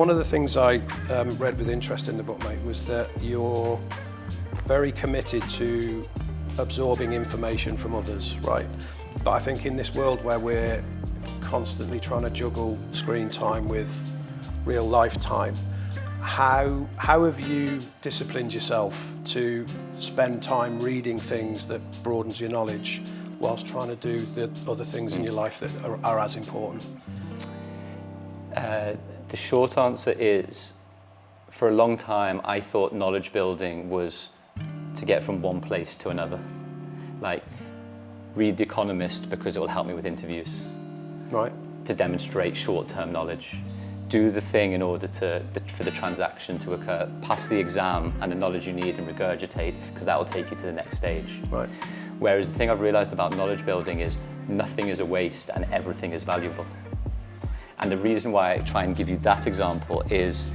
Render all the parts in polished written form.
one of the things I read with interest in the book, mate, was that you're very committed to absorbing information from others, right? But I think in this world where we're constantly trying to juggle screen time with real life time, how have you disciplined yourself to spend time reading things that broadens your knowledge whilst trying to do the other things in your life that are as important? The short answer is, for a long time, I thought knowledge building was to get from one place to another. Like, read The Economist because it will help me with interviews. Right. To demonstrate short-term knowledge. Do the thing in order for the transaction to occur. Pass the exam and the knowledge you need and regurgitate, because that will take you to the next stage. Right. Whereas the thing I've realized about knowledge building is nothing is a waste and everything is valuable. And the reason why I try and give you that example is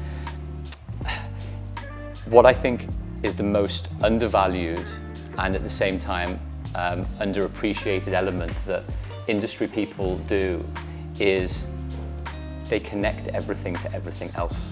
what I think is the most undervalued and at the same time underappreciated element that industry people do is they connect everything to everything else.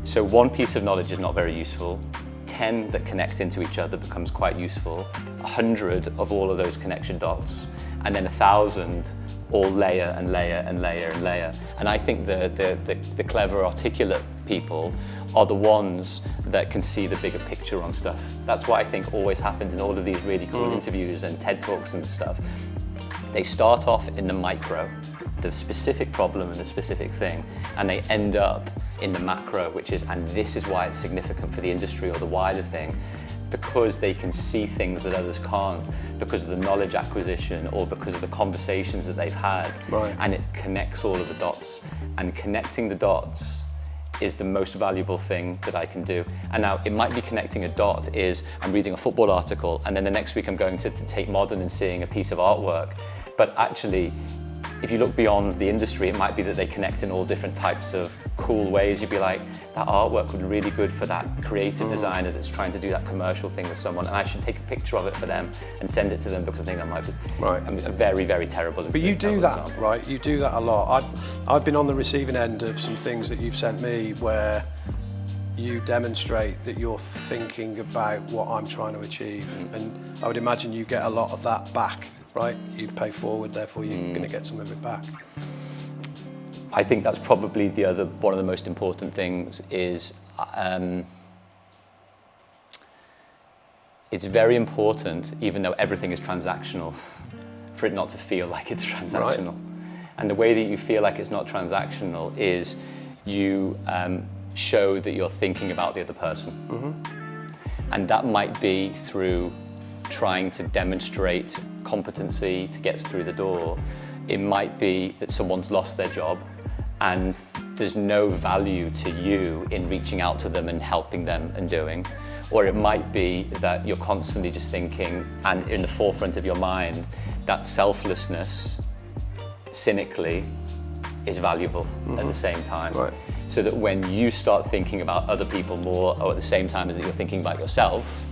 So one piece of knowledge is not very useful. 10 that connect into each other becomes quite useful. 100 of all of those connection dots, and then 1,000 all layer and layer and layer and layer. And I think the clever, articulate people are the ones that can see the bigger picture on stuff. That's what I think always happens in all of these really cool interviews and TED Talks and stuff. They start off in the micro, the specific problem and the specific thing, and they end up in the macro, which is, and this is why it's significant for the industry or the wider thing, because they can see things that others can't, because of the knowledge acquisition or because of the conversations that they've had. Right. And it connects all of the dots. And connecting the dots is the most valuable thing that I can do. And now it might be connecting a dot is I'm reading a football article and then the next week I'm going to Tate Modern and seeing a piece of artwork. But actually, if you look beyond the industry, it might be that they connect in all different types of cool ways. You'd be like, that artwork would be really good for that creative designer that's trying to do that commercial thing with someone, and I should take a picture of it for them and send it to them because I think that might be a very, very terrible. But you do that, example. Right? You do that a lot. I've been on the receiving end of some things that you've sent me where you demonstrate that you're thinking about what I'm trying to achieve. And I would imagine you get a lot of that back, right? You pay forward, therefore you're going to get some of it back. I think that's probably one of the most important things is it's very important, even though everything is transactional, for it not to feel like it's transactional. Right. And the way that you feel like it's not transactional is you show that you're thinking about the other person. And that might be through trying to demonstrate competency to get us through the door. It might be that someone's lost their job and there's no value to you in reaching out to them and helping them and doing. Or it might be that you're constantly just thinking, and in the forefront of your mind, that selflessness, cynically, is valuable at the same time. Right. So that when you start thinking about other people more, or at the same time as that you're thinking about yourself,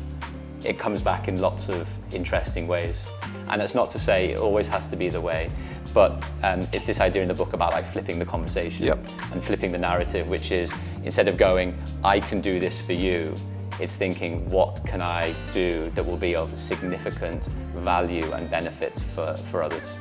it comes back in lots of interesting ways. And that's not to say it always has to be the way, but it's this idea in the book about like flipping the conversation and flipping the narrative, which is instead of going, I can do this for you, it's thinking, what can I do that will be of significant value and benefit for others?